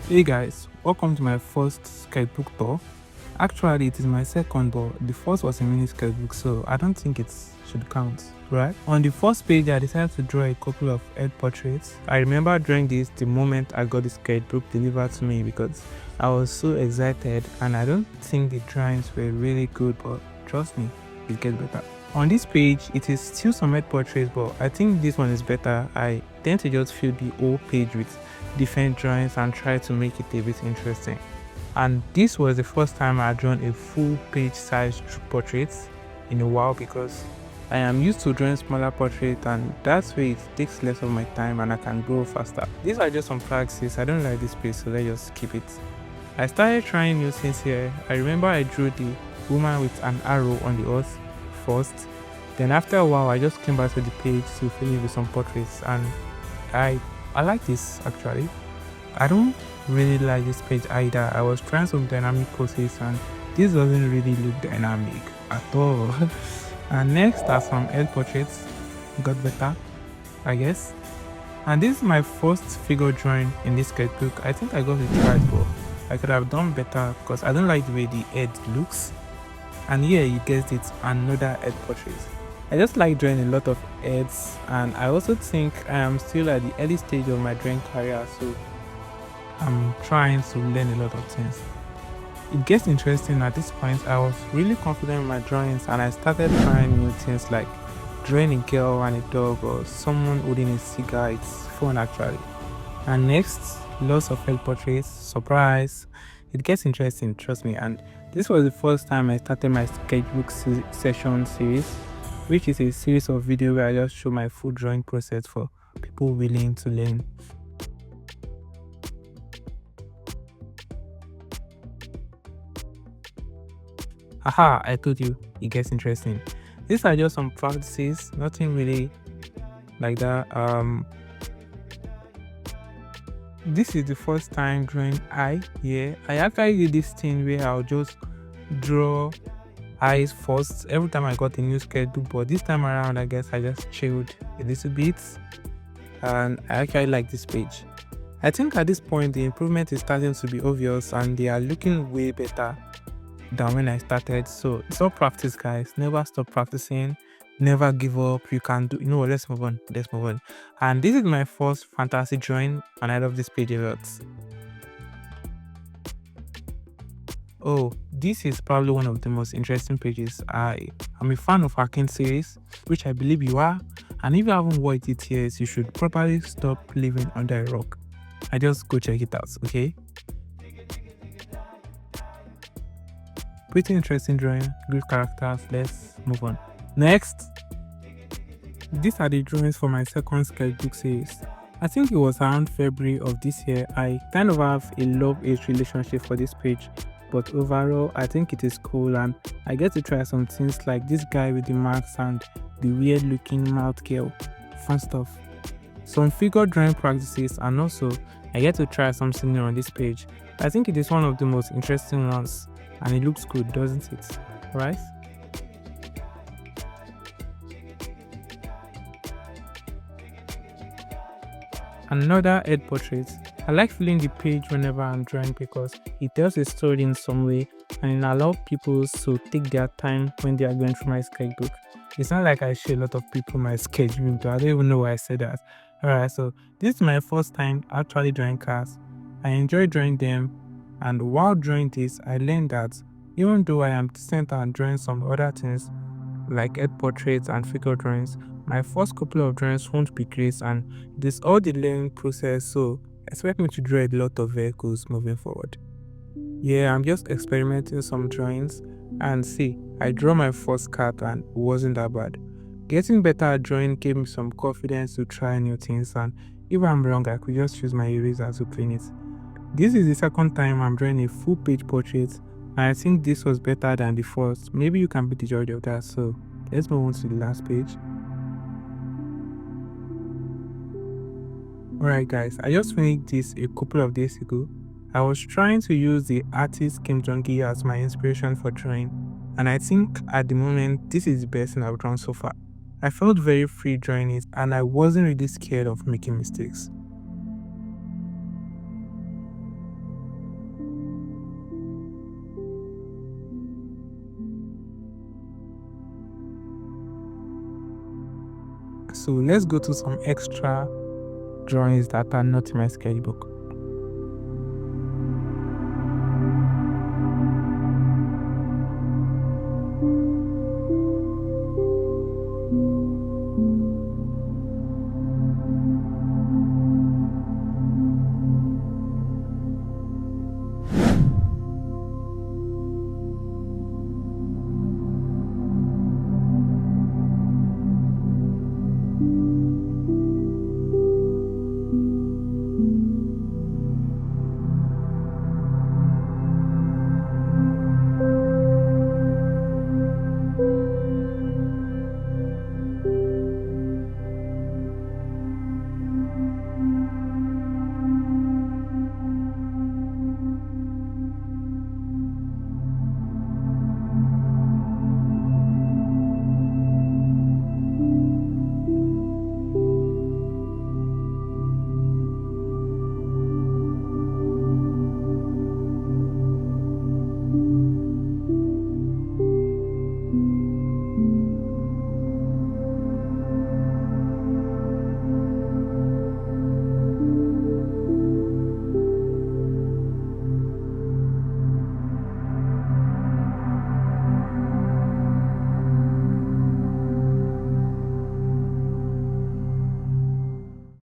Hey guys, welcome to my first sketchbook tour. Actually, it is my second, but the first was a mini sketchbook, so I don't think it should count, right? On the first page, I decided to draw a couple of head portraits. I remember drawing this the moment I got the sketchbook delivered to me because I was so excited, and I don't think the drawings were really good, but trust me, it gets better. On this page, it is still some head portraits, but I think this one is better. I tend to just fill the whole page with different drawings and try to make it a bit interesting. And this was the first time I drawn a full page size portrait in a while because I am used to drawing smaller portraits, and that's way it takes less of my time and I can grow faster. These are just some practices. I don't like this page, so let's just keep it. I started trying new things here. I remember I drew the woman with an arrow on the earth first. Then after a while, I just came back to the page to fill in with some portraits, and I like this actually. I don't really like this page either. I was trying some dynamic poses and this doesn't really look dynamic at all. And next are some head portraits. Got better, I guess. And this is my first figure drawing in this sketchbook. I think I got it right, but I could have done better because I don't like the way the head looks. And here you guessed it, another head portrait. I just like drawing a lot of heads, and I also think I am still at the early stage of my drawing career, so I'm trying to learn a lot of things. It gets interesting at this point. I was really confident in my drawings and I started trying new things like drawing a girl and a dog or someone holding a cigar. It's fun actually. And next, lots of head portraits. Surprise! It gets interesting, trust me. And this was the first time I started my sketchbook session series, which is a series of videos where I just show my full drawing process for people willing to learn. Haha, I told you, it gets interesting. These are just some practices, nothing really like that. This is the first time drawing eye. Yeah, I actually did this thing where I'll just draw eyes first every time I got a new sketchbook, but this time around I guess I just chilled a little bit and I actually like this page. I think at this point the improvement is starting to be obvious and they are looking way better than when I started. So it's all practice, guys. Never stop practicing, never give up. You can do, you know what, let's move on. And this is my first fantasy drawing and I love this page a lot. Oh, this is probably one of the most interesting pages. I am a fan of Arcane series, which I believe you are, and if you haven't watched it yet, you should probably stop living under a rock. I just go check it out, okay? Pretty interesting drawing, good characters. Let's move on. Next, these are the drawings for my second sketchbook series. I think it was around February of this year. I kind of have a love-hate relationship for this page, but overall I think it is cool and I get to try some things like this guy with the marks and the weird looking mouth girl. Fun stuff. Some figure drawing practices, and also I get to try something new on this page. I think it is one of the most interesting ones and it looks good, doesn't it? Right? Another head portrait. I like filling the page whenever I'm drawing because it tells a story in some way and it allows people to take their time when they are going through my sketchbook. It's not like I show a lot of people my sketchbook, so I don't even know why I said that. Alright, so this is my first time actually drawing cars. I enjoy drawing them, and while drawing this, I learned that even though I am decent at drawing some other things like head portraits and figure drawings, my first couple of drawings won't be great, and this all the learning process, so expect me to draw a lot of vehicles moving forward. Yeah, I'm just experimenting some drawings, and see, I draw my first cat and it wasn't that bad. Getting better at drawing gave me some confidence to try new things, and if I'm wrong, I could just use my eraser to clean it. This is the second time I'm drawing a full page portrait, and I think this was better than the first. Maybe you can be the judge of that, so let's move on to the last page. Alright guys, I just finished this a couple of days ago. I was trying to use the artist Kim Jong-gi as my inspiration for drawing, and I think at the moment this is the best thing I've drawn so far. I felt very free drawing it and I wasn't really scared of making mistakes. So let's go to some extra drawings that are not in my sketchbook.